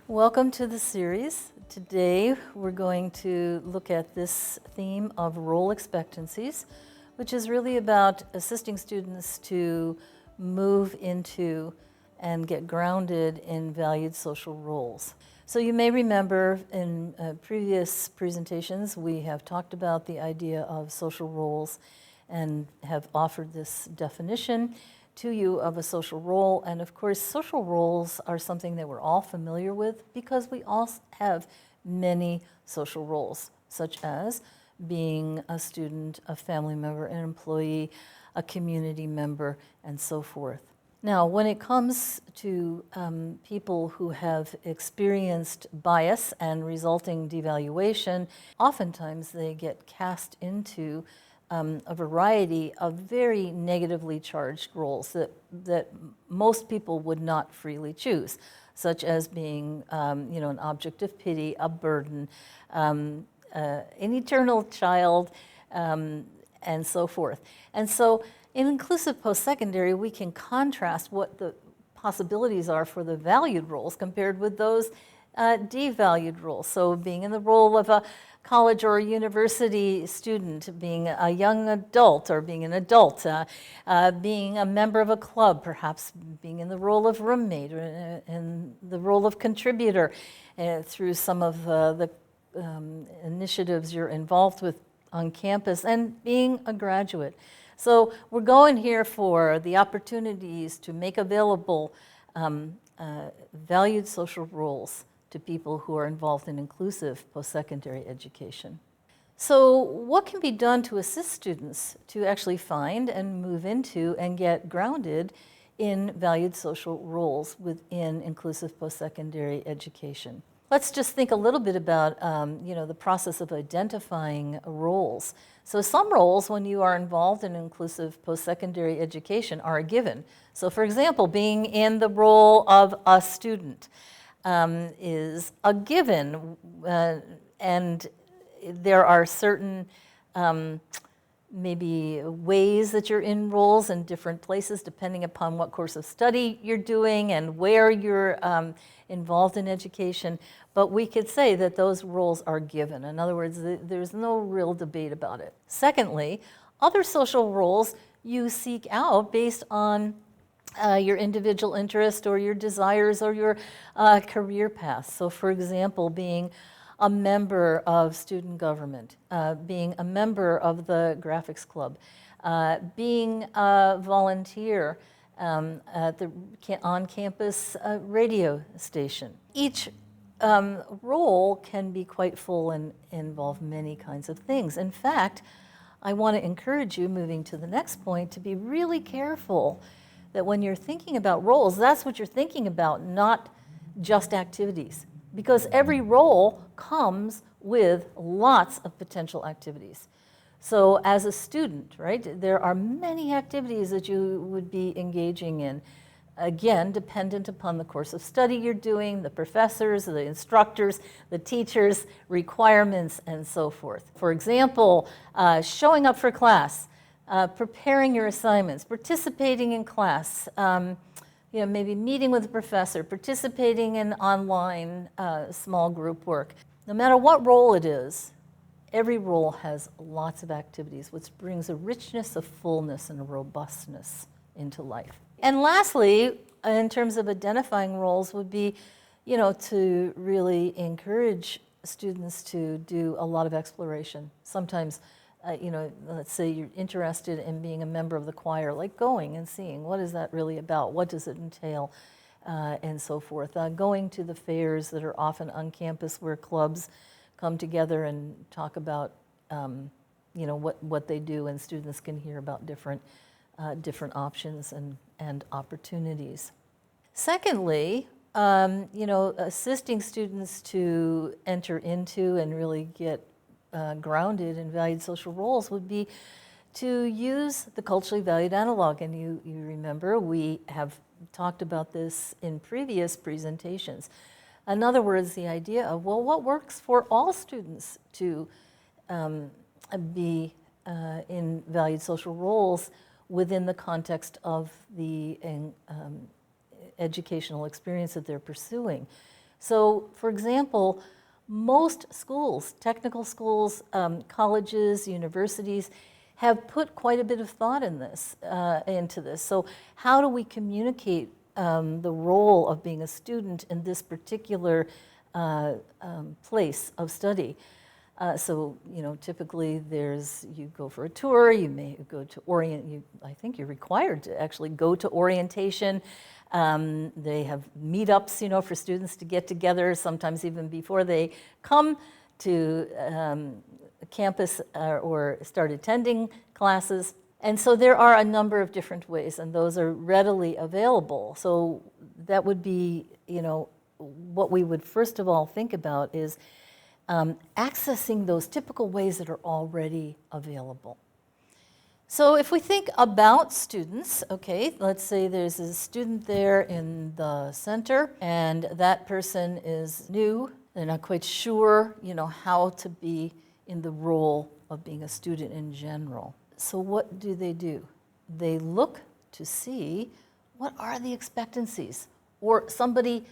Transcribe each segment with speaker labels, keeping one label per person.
Speaker 1: Welcome to the series. Today we're going to look at this theme of role expectancies, which is really about assisting students to move into and get grounded in valued social roles. So you may remember in previous presentations we have talked about the idea of social roles and have offered this definition to you of a social role. And of course, social roles are something that we're all familiar with because we all have many social roles, such as being a student, a family member, an employee, a community member, and so forth. Now, when it comes to people who have experienced bias and resulting devaluation, oftentimes they get cast into a variety of very negatively charged roles that most people would not freely choose, such as being an object of pity, a burden, an eternal child, and so forth. And so in inclusive post-secondary, we can contrast what the possibilities are for the valued roles compared with those devalued roles. So being in the role of a college or a university student, being a young adult or being an adult, being a member of a club, perhaps being in the role of roommate or in the role of contributor through some of the initiatives you're involved with on campus, and being a graduate. So we're going here for the opportunities to make available valued social roles to people who are involved in inclusive post-secondary education. So what can be done to assist students to actually find and move into and get grounded in valued social roles within inclusive post-secondary education? Let's just think a little bit about the process of identifying roles. So some roles, when you are involved in inclusive post-secondary education, are a given. So for example, being in the role of a student is a given, and there are certain maybe ways that you're in roles in different places depending upon what course of study you're doing and where you're involved in education. But we could say that those roles are given. In other words, there's no real debate about it. Secondly, other social roles you seek out based on your individual interest or your desires or your career path. So for example, being a member of student government, being a member of the graphics club, being a volunteer at the on-campus radio station. Each role can be quite full and involve many kinds of things. In fact, I want to encourage you, moving to the next point, to be really careful that when you're thinking about roles, that's what you're thinking about, not just activities. Because every role comes with lots of potential activities. So as a student, right, there are many activities that you would be engaging in. Again, dependent upon the course of study you're doing, the professors, the instructors, the teachers, requirements, and so forth. For example, showing up for class, preparing your assignments, participating in class, maybe meeting with a professor, participating in online small group work. No matter what role it is, every role has lots of activities, which brings a richness, a fullness, and a robustness into life. And lastly, in terms of identifying roles, would be, to really encourage students to do a lot of exploration. Sometimes, let's say you're interested in being a member of the choir, like going and seeing what is that really about, what does it entail, and so forth. Going to the fairs that are often on campus where clubs come together and talk about, what they do, and students can hear about different options and opportunities. Secondly, assisting students to enter into and really get grounded in valued social roles would be to use the culturally valued analog. And you remember we have talked about this in previous presentations. In other words, the idea of, well, what works for all students to be in valued social roles within the context of the educational experience that they're pursuing. So, for example, most schools, technical schools, colleges, universities, have put quite a bit of thought into this. So how do we communicate the role of being a student in this particular place of study? So, typically you go for a tour, you may go to I think you're required to actually go to orientation. They have meetups, for students to get together, sometimes even before they come to campus or start attending classes. And so there are a number of different ways, and those are readily available. So that would be, what we would first of all think about is accessing those typical ways that are already available. So if we think about students, okay, let's say there's a student there in the center, and that person is new. They're not quite sure, how to be in the role of being a student in general. So what do? They look to see what are the expectancies. Or somebody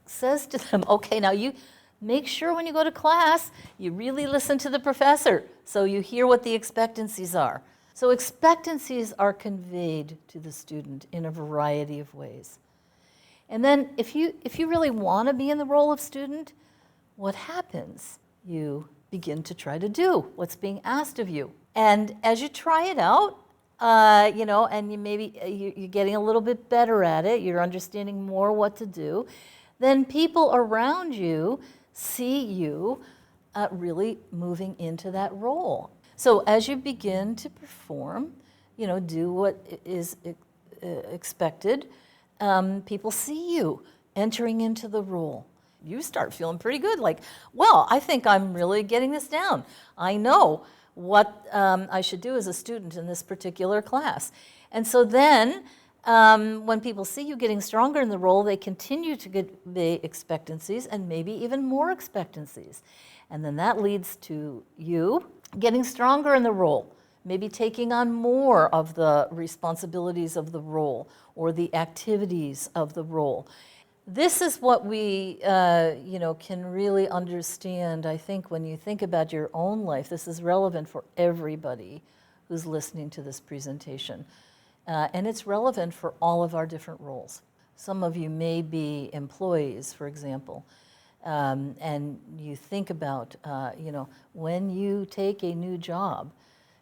Speaker 1: says to them, okay, now you make sure when you go to class, you really listen to the professor so you hear what the expectancies are. So expectancies are conveyed to the student in a variety of ways. And then if you really want to be in the role of student, what happens? You begin to try to do what's being asked of you. And as you try it out, and you're getting a little bit better at it, you're understanding more what to do, then people around you see you really moving into that role. So as you begin to perform, do what is expected, people see you entering into the role. You start feeling pretty good, like, well, I think I'm really getting this down. I know what I should do as a student in this particular class. And so then, when people see you getting stronger in the role, they continue to get the expectancies and maybe even more expectancies. And then that leads to you getting stronger in the role, maybe taking on more of the responsibilities of the role or the activities of the role. This is what we can really understand, I think, when you think about your own life. This is relevant for everybody who's listening to this presentation. And it's relevant for all of our different roles. Some of you may be employees, for example, and you think about, when you take a new job,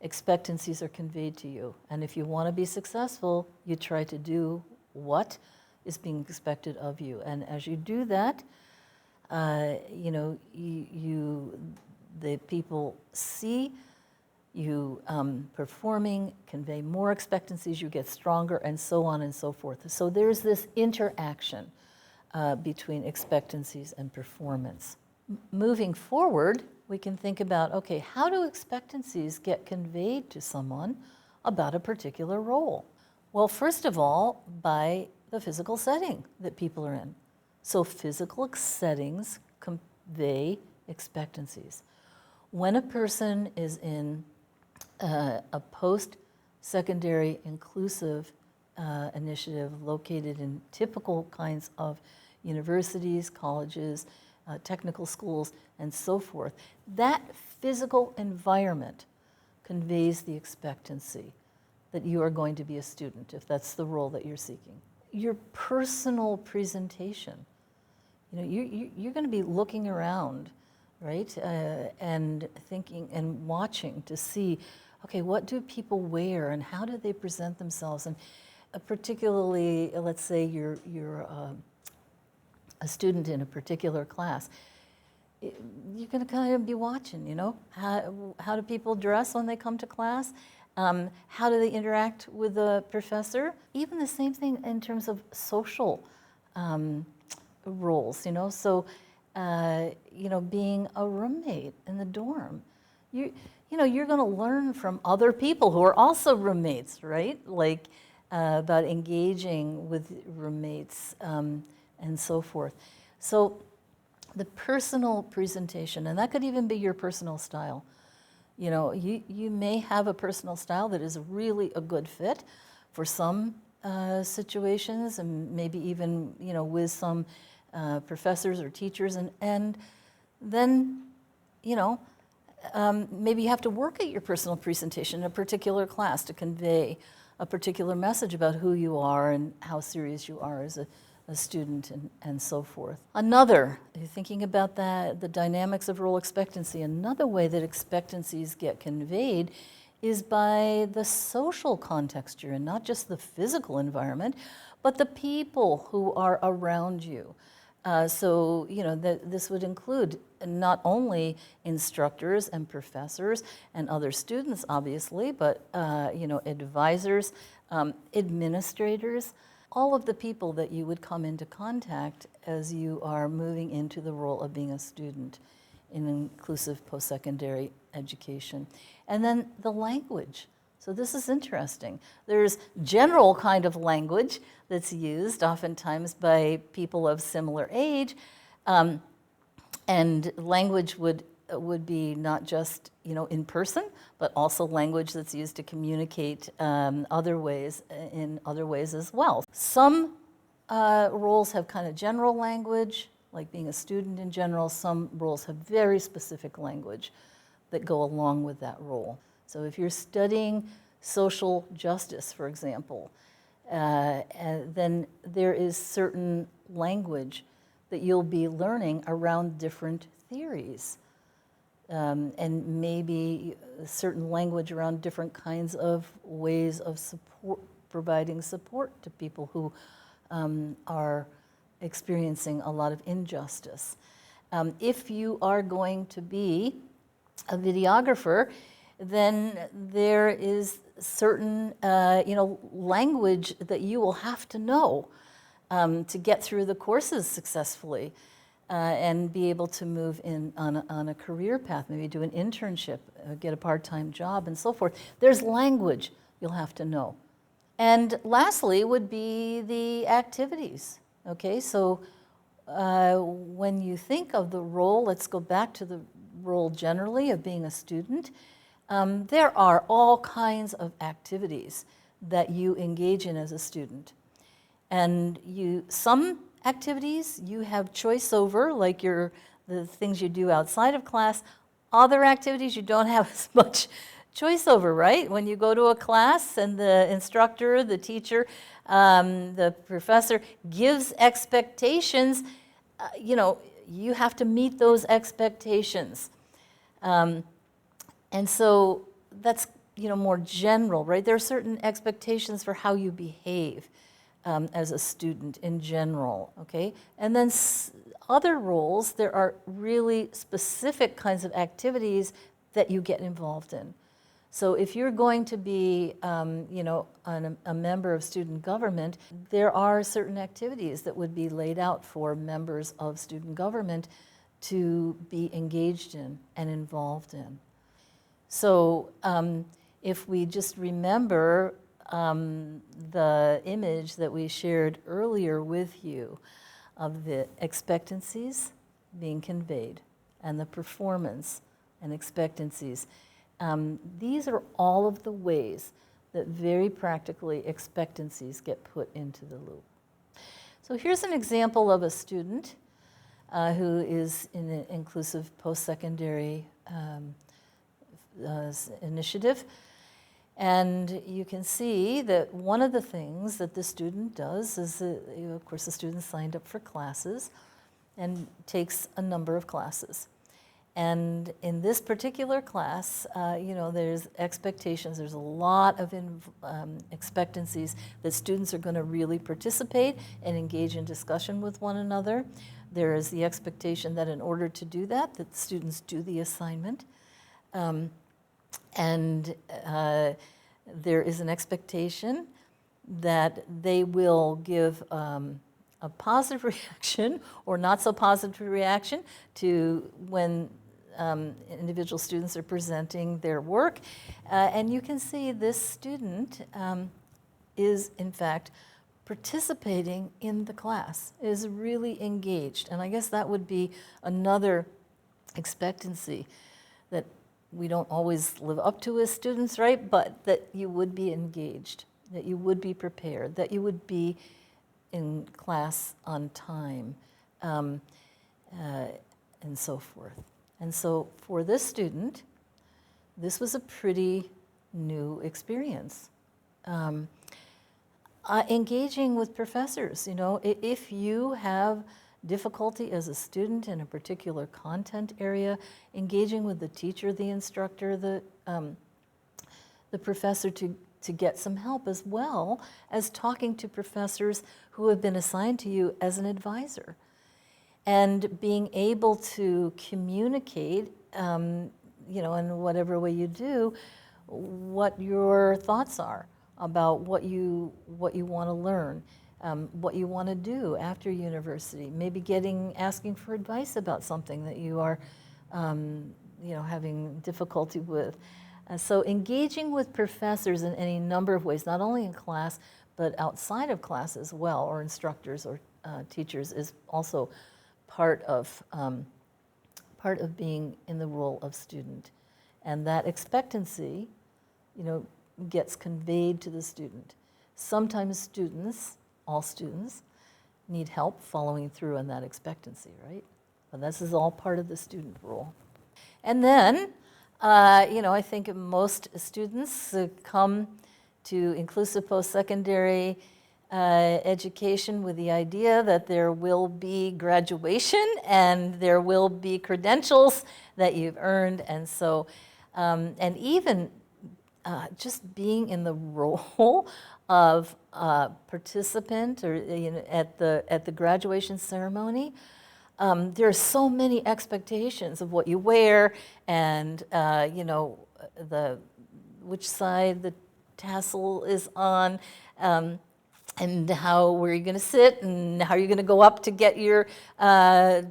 Speaker 1: expectancies are conveyed to you. And if you want to be successful, you try to do what is being expected of you. And as you do that, the people see you performing, convey more expectancies, you get stronger, and so on and so forth. So there's this interaction between expectancies and performance. Moving forward, we can think about, okay, how do expectancies get conveyed to someone about a particular role? Well, first of all, by the physical setting that people are in. So physical settings convey expectancies. When a person is in a post-secondary inclusive initiative located in typical kinds of universities, colleges, technical schools, and so forth, that physical environment conveys the expectancy that you are going to be a student, if that's the role that you're seeking. Your personal presentation, you're going to be looking around, right, and thinking and watching to see, okay, what do people wear and how do they present themselves? And particularly, let's say you're a student in a particular class, you're going to kind of be watching, how do people dress when they come to class? How do they interact with the professor? Even the same thing in terms of social roles, So, being a roommate in the dorm, you're going to learn from other people who are also roommates, right? Like about engaging with roommates and so forth. So, the personal presentation, and that could even be your personal style. You may have a personal style that is really a good fit for some situations, and maybe even, with some professors or teachers, and then, you know, maybe you have to work at your personal presentation in a particular class to convey a particular message about who you are and how serious you are as a student, and so forth. Another, thinking about that, the dynamics of role expectancy, another way that expectancies get conveyed is by the social context you're in, not just the physical environment, but the people who are around you. So, you know, this would include not only instructors and professors and other students, obviously, but, you know, advisors, administrators, all of the people that you would come into contact as you are moving into the role of being a student in inclusive post-secondary education. And then the language. So this is interesting. There's general kind of language that's used oftentimes by people of similar age, and language would be not just, you know, in person, but also language that's used to communicate in other ways as well. Some roles have kind of general language, like being a student in general. Some roles have very specific language that go along with that role. So if you're studying social justice, for example, then there is certain language that you'll be learning around different theories. And maybe certain language around different kinds of ways of support, providing support to people who are experiencing a lot of injustice. If you are going to be a videographer, then there is certain you know, language that you will have to know to get through the courses successfully. And be able to move in on a career path, maybe do an internship, get a part-time job, and so forth. There's language you'll have to know. And lastly would be the activities. Okay, so when you think of the role, let's go back to the role generally of being a student. There are all kinds of activities that you engage in as a student. And some activities you have choice over, like the things you do outside of class. Other activities you don't have as much choice over, right? When you go to a class and the instructor, the teacher, the professor gives expectations, you know, you have to meet those expectations. And so that's, you know, more general, right? There are certain expectations for how you behave as a student in general, okay? And then other roles, there are really specific kinds of activities that you get involved in. So if you're going to be, you know, a member of student government, there are certain activities that would be laid out for members of student government to be engaged in and involved in. So if we just remember the image that we shared earlier with you of the expectancies being conveyed and the performance and expectancies, these are all of the ways that very practically expectancies get put into the loop. So here's an example of a student who is in an inclusive post-secondary initiative. And you can see that one of the things that the student does is, of course, the student signed up for classes and takes a number of classes. And in this particular class, you know, there's expectations, there's a lot of expectancies that students are going to really participate and engage in discussion with one another. There is the expectation that in order to do that, that students do the assignment. And there is an expectation that they will give a positive reaction or not so positive reaction to when individual students are presenting their work. And you can see this student is, in fact, participating in the class, is really engaged. And I guess that would be another expectancy that we don't always live up to as students, right? But that you would be engaged, that you would be prepared, that you would be in class on time, um, and so forth. And so for this student, this was a pretty new experience. Engaging with professors, if you have difficulty as a student in a particular content area, engaging with the teacher, the instructor, the professor to get some help, as well as talking to professors who have been assigned to you as an advisor. And being able to communicate, in whatever way you do, what your thoughts are about what you want to learn, what you want to do after university. Maybe asking for advice about something that you are, having difficulty with. So engaging with professors in any number of ways, not only in class, but outside of class as well, or instructors or teachers, is also part of being in the role of student. And that expectancy, gets conveyed to the student. Sometimes students, all students, need help following through on that expectancy, right? But this is all part of the student role. And then, I think most students come to inclusive post-secondary education with the idea that there will be graduation and there will be credentials that you've earned. And so, and even just being in the role of participant, or at the graduation ceremony, there are so many expectations of what you wear, and which side the tassel is on, and where you're going to sit, and how you're going to go up to get your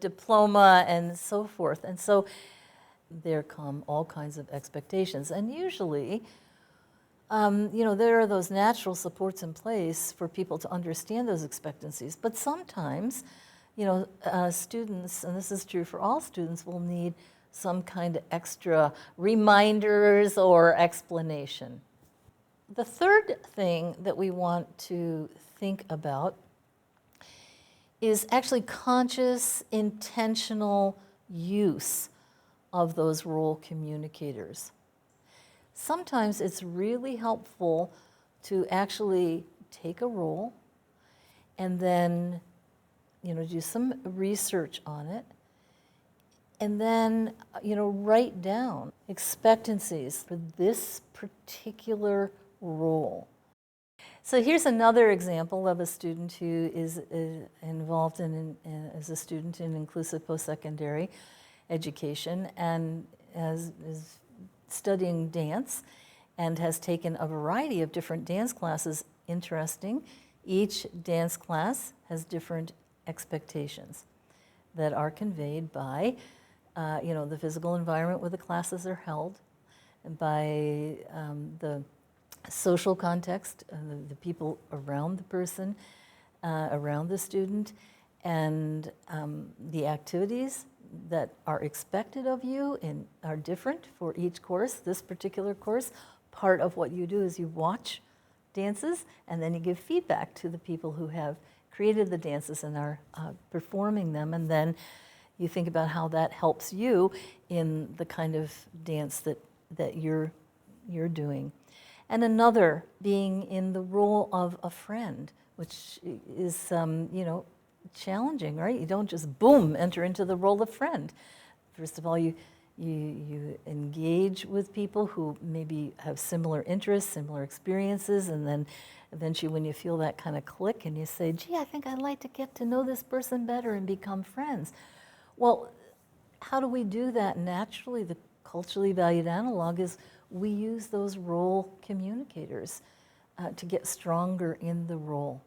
Speaker 1: diploma, and so forth. And so there come all kinds of expectations. And usually, there are those natural supports in place for people to understand those expectancies. But sometimes, students, and this is true for all students, will need some kind of extra reminders or explanation. The third thing that we want to think about is actually conscious, intentional use of those role communicators. Sometimes it's really helpful to actually take a role and then, do some research on it, and then, write down expectancies for this particular role. So here's another example of a student who is involved as a student in inclusive post-secondary education, and is studying dance, and has taken a variety of different dance classes. Interesting, each dance class has different expectations that are conveyed by the physical environment where the classes are held, and by the social context, the people around the person, around the student, and the activities that are expected of you are different for each course. This particular course, part of what you do is you watch dances, and then you give feedback to the people who have created the dances and are performing them, and then you think about how that helps you in the kind of dance that you're doing. And another, being in the role of a friend, which is challenging, right? You don't just boom enter into the role of friend. First of all, you engage with people who maybe have similar interests, similar experiences, and then eventually when you feel that kind of click and you say, gee, I think I'd like to get to know this person better and become friends. Well, how do we do that naturally? The culturally valued analog is we use those role communicators to get stronger in the role.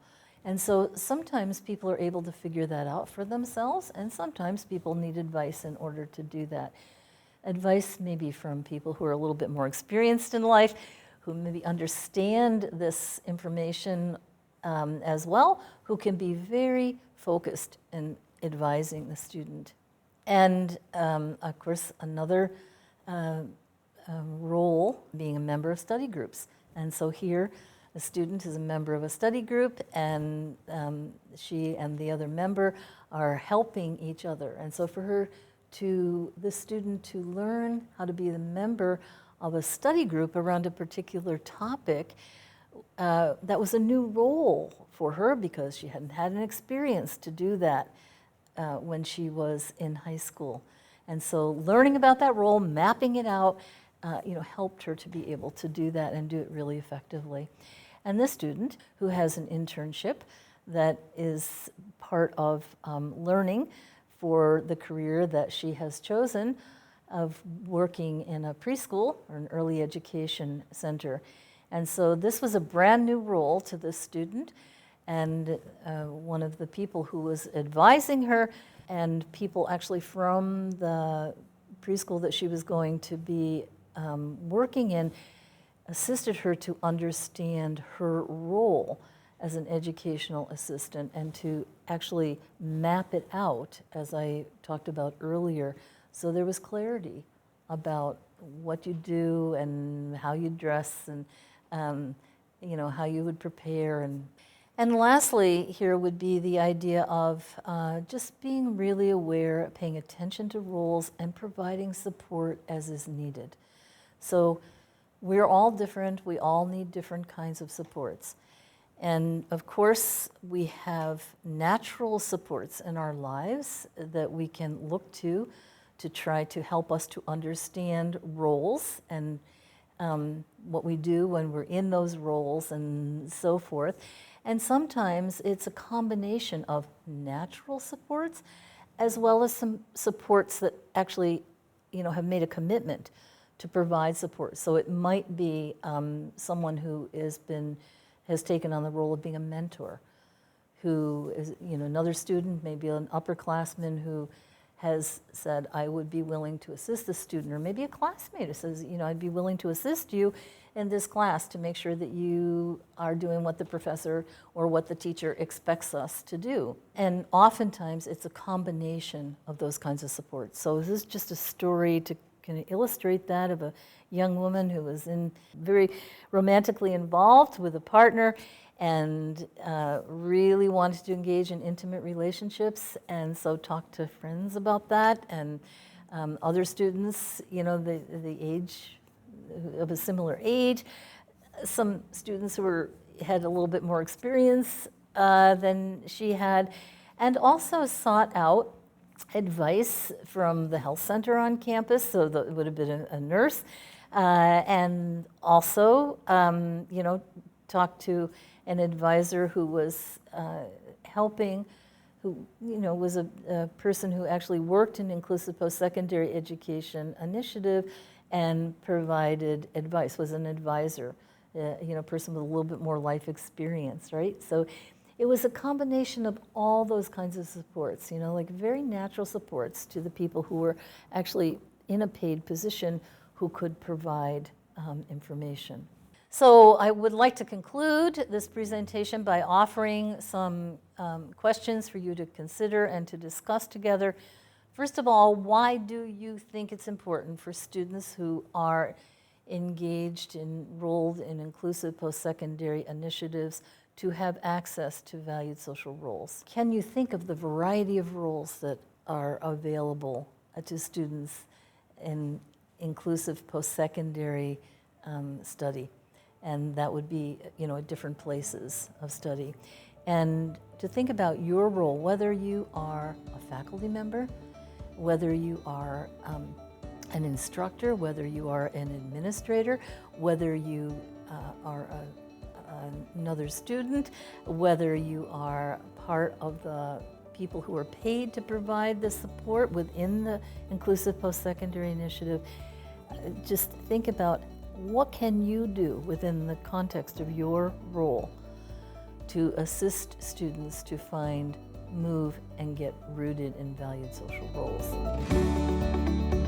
Speaker 1: And so sometimes people are able to figure that out for themselves, and sometimes people need advice in order to do that. Advice maybe from people who are a little bit more experienced in life, who maybe understand this information as well, who can be very focused in advising the student. And of course, another role being a member of study groups. And so here, The student is a member of a study group, and she and the other member are helping each other. And so for the student to learn how to be the member of a study group around a particular topic, that was a new role for her because she hadn't had an experience to do that when she was in high school. And so learning about that role, mapping it out, helped her to be able to do that and do it really effectively. And this student, who has an internship that is part of learning for the career that she has chosen of working in a preschool or an early education center. And so this was a brand new role to this student, and one of the people who was advising her and people actually from the preschool that she was going to be working in assisted her to understand her role as an educational assistant and to actually map it out, as I talked about earlier. So there was clarity about what you do and how you dress and how you would prepare. And lastly, here would be the idea of just being really aware, paying attention to roles, and providing support as is needed. So we're all different. We all need different kinds of supports. And of course, we have natural supports in our lives that we can look to try to help us to understand roles and what we do when we're in those roles and so forth. And sometimes it's a combination of natural supports as well as some supports that actually, have made a commitment to provide support. So it might be someone who has taken on the role of being a mentor, who is, another student, maybe an upperclassman who has said, I would be willing to assist the student, or maybe a classmate who says, I'd be willing to assist you in this class to make sure that you are doing what the professor or what the teacher expects us to do. And oftentimes it's a combination of those kinds of supports. So this is just a story to kind of illustrate that of a young woman who was very romantically involved with a partner and really wanted to engage in intimate relationships, and so talked to friends about that, and other students, the age of a similar age, some students who had a little bit more experience than she had, and also sought out advice from the health center on campus, so it would have been a nurse, and also, talked to an advisor who was helping, who was a person who actually worked in inclusive post-secondary education initiative and provided advice, was an advisor, a person with a little bit more life experience, right? So it was a combination of all those kinds of supports, like very natural supports to the people who were actually in a paid position who could provide information. So I would like to conclude this presentation by offering some questions for you to consider and to discuss together. First of all, why do you think it's important for students who are enrolled in inclusive post-secondary initiatives to have access to valued social roles? Can you think of the variety of roles that are available to students in inclusive post-secondary study? And that would be, at different places of study. And to think about your role, whether you are a faculty member, whether you are an instructor, whether you are an administrator, whether you are another student, whether you are part of the people who are paid to provide the support within the inclusive post-secondary initiative, just think about what can you do within the context of your role to assist students to find, move, and get rooted in valued social roles.